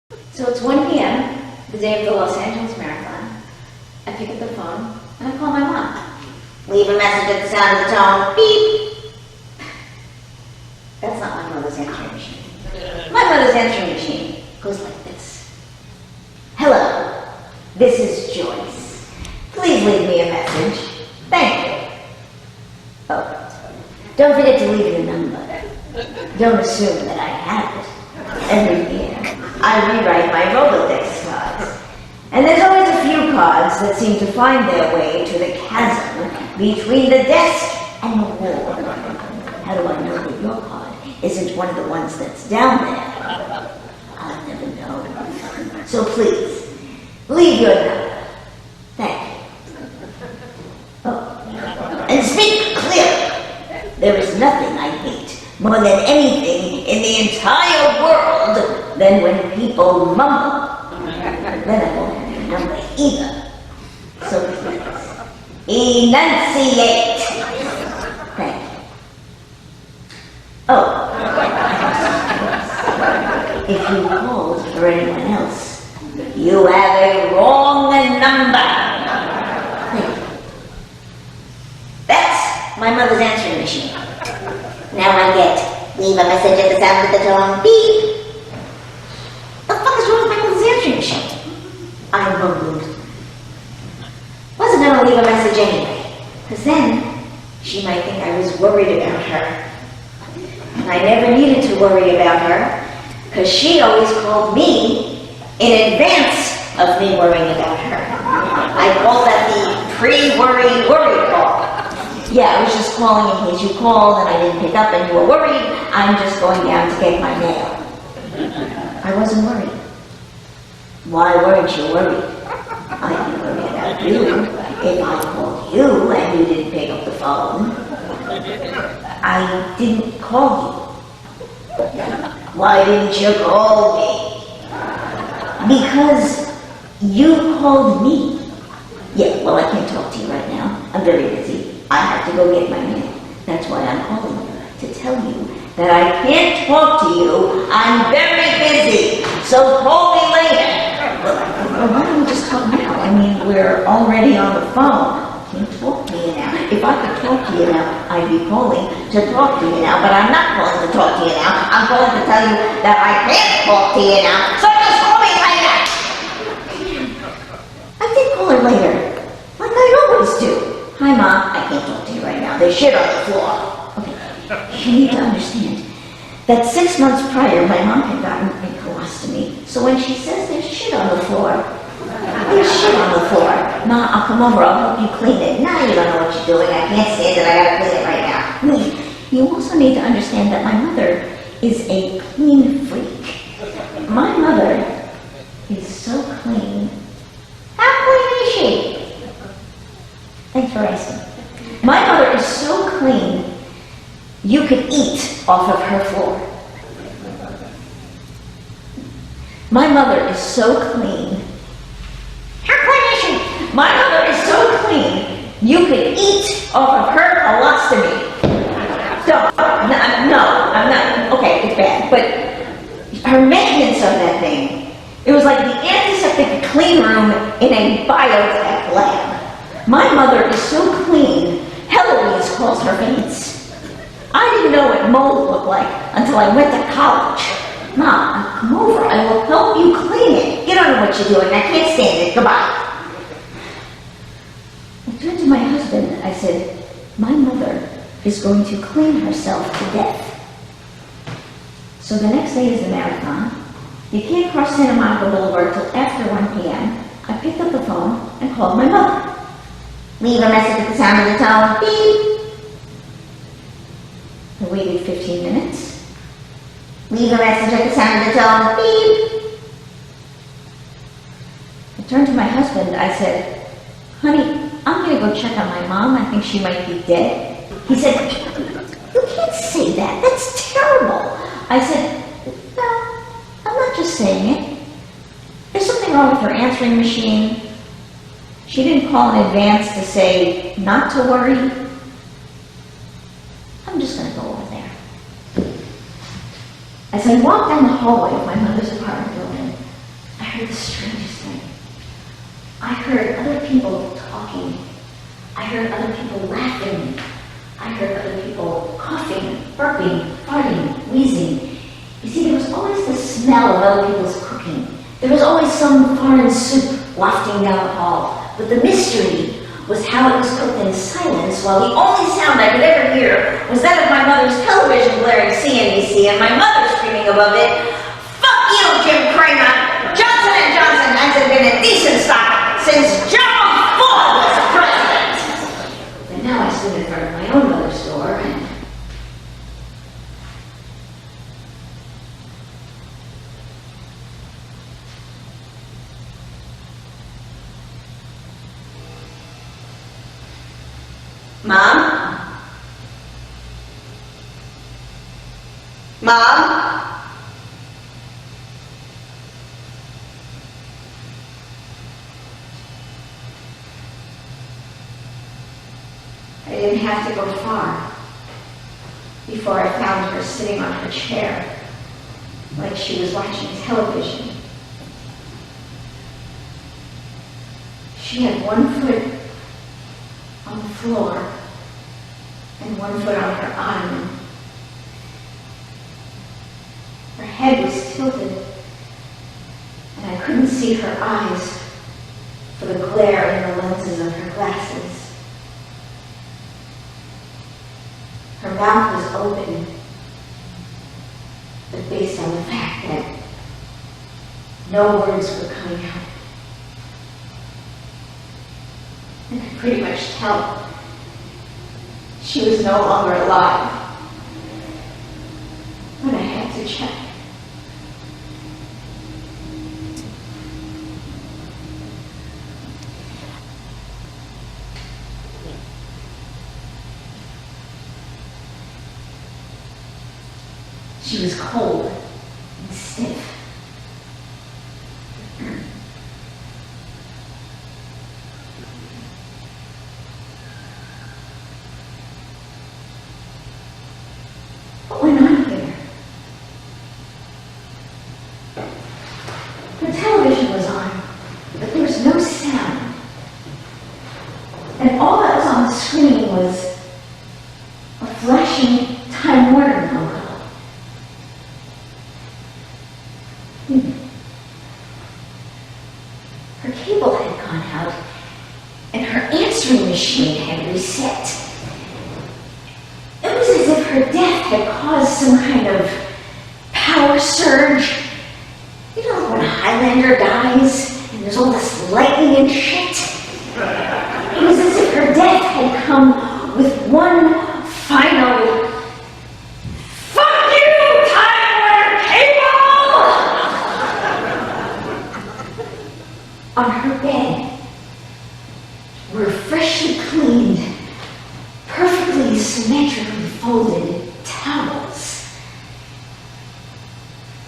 So it's 1 p.m., the day of the Los Angeles Marathon. I pick up the phone and I call my mom. Leave a message at the sound of the tone. Beep. That's not my mother's answering machine. My mother's answering machine goes like this. Hello, this is Joyce. Please leave me a message. Thank you. Oh, don't forget to leave your number. Don't assume that I have it. Every year, I rewrite my Rolodex cards. And there's always a few cards that seem to find their way to the chasm between the desk and the wall. How do I know that your card isn't one of the ones that's down there? I'll never know. So please, leave your number. Thank you. Oh, and speak clearly. There is nothing I hate more than anything in the entire world than when people mumble. Then I won't have your number either. So please, enunciate. Thank you. Oh, if you called for anyone else, you have a wrong number. Thank you. That's my mother's answering machine. Now I get, leave a message at the sound of the tone, beep. What the fuck is wrong with my mother's answering machine? I mumbled. Wasn't gonna leave a message anyway, because then she might think I was worried about her. And I never needed to worry about her, because she always called me in advance of me worrying about her. I call that the pre-worry worry call. Yeah, I was just calling in case you called and I didn't pick up and you were worried. I'm just going down to get my mail. I wasn't worried. Why weren't you worried? I'd be worried about you if I called you and you didn't pick up the phone. I didn't call you. Why didn't you call me? Because you called me. Yeah, well, I can't talk to you right now. I'm very busy. I have to go get my mail. That's why I'm calling you, to tell you that I can't talk to you. I'm very busy, so call me later. Well, why don't we just talk now? I mean, we're already on the phone. You can't talk to you now. If I could talk to you now, I'd be calling to talk to you now, but I'm not calling to talk to you now. I'm calling to tell you that I can't talk to you now, so just call me later. I did call her later, like I always do. Hi, Mom. I can't talk to you right now. There's shit on the floor. Okay, you need to understand that 6 months prior, my mom had gotten a colostomy. So when she says there's shit on the floor, there's shit on the floor. Ma, I'll come over. I'll help you clean it. Now you don't know what you're doing. I can't stand it. I gotta clean it right now. You also need to understand that my mother is a clean freak. My mother is so clean. How clean is she? Thanks for asking. My mother is so clean, you could eat off of her floor. My mother is so clean. How clean is she? My mother is so clean, you could eat off of her colostomy. So, no, I'm not. Okay, it's bad, but her maintenance of that thing, it was like the antiseptic clean room in a biotech lab. My mother is so clean, Heloise calls her face. I didn't know what mold looked like until I went to college. Mom, come over. I will help you clean it. You don't know what you're doing. I can't stand it. Goodbye. I turned to my husband. I said, my mother is going to clean herself to death. So the next day is the marathon. You can't cross Santa Monica Boulevard till after 1 p.m. I picked up the phone and called my mother. Leave a message at the sound of the tone. Beep. I waited 15 minutes. Leave a message at the sound of the tone. Beep. I turned to my husband. I said, honey, I'm going to go check on my mom. I think she might be dead. He said, you can't say that. That's terrible. I said, no, I'm not just saying it. There's something wrong with her answering machine. She didn't call in advance to say not to worry. I'm just going to go over there. As I walked down the hallway of my mother's apartment building, heard the strangest thing. I heard other people talking. I heard other people laughing. I heard other people coughing, burping, farting, wheezing. You see, there was always the smell of other people's cooking. There was always some foreign soup wafting down the hall. But the mystery was how it was cooked in silence, while the only sound I could ever hear was that of my mother's television blaring CNBC and my mother screaming above it, "Fuck you, Jim Cramer! Johnson & Johnson hasn't been in decent stock since John Ford was president!" And now I stood in front of my own mother's door and... Mom? Mom? I didn't have to go far before I found her sitting on her chair like she was watching television. She had one foot on the floor and one foot on her ottoman. Her head was tilted, and I couldn't see her eyes for the glare in the lenses of her glasses. Her mouth was open, but based on the fact that no words were coming out, I could pretty much tell she was no longer alive. But I had to check. She was cold and stiff. What went on here? The television was on, but there was no sound. And all that was on the screen was a flashing Time Warner logo. Her cable had gone out, and her answering machine had reset. It was as if her death had caused some kind of power surge. You know, when a Highlander dies, and there's all this lightning and shit. It was as if her death had come with one final "Fuck you, Time Warner Cable!" On her bed were freshly cleaned, perfectly symmetrically folded towels.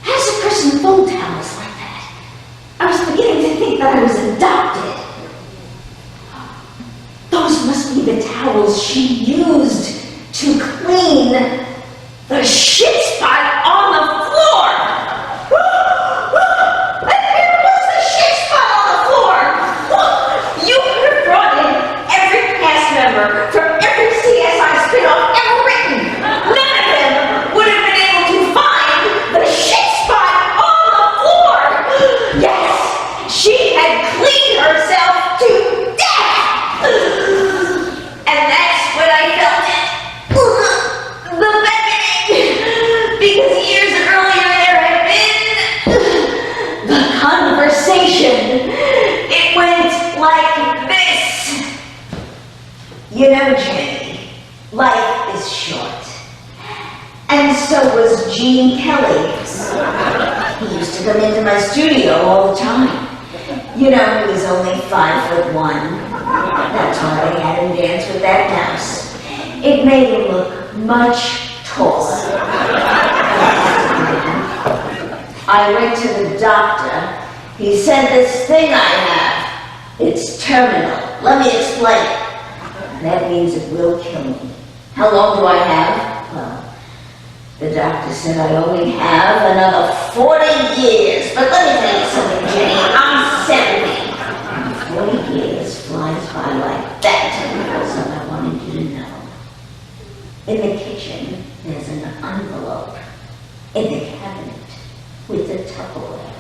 How does a person fold towels like that? I was beginning to think that I was adopted. Those must be the towels she used to clean the shit spot on the floor. And here was the shit spot on the floor. You could have brought in every cast member from every CSI spin-off ever written. None of them would have been able to find the shit spot on the floor. Yes, she had cleaned herself to death. And that's when I felt it. The beckoning. Because years earlier there had been the conversation. It went like this. You know, Jenny, life is short. And so was Gene Kelly. He used to come into my studio all the time. You know, he was only 5'1". That's why they had him dance with that mouse. It made him look much taller. I went to the doctor. He said, "This thing I have, it's terminal. Let me explain it." That means it will kill me. How long do I have? Well, the doctor said I only have another 40 years. But let me tell you something, Jenny. Wi-Fi like that. So I wanted you to know. In the kitchen, there's an envelope in the cabinet with the Tupperware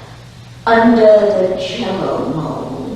under the Jello mold.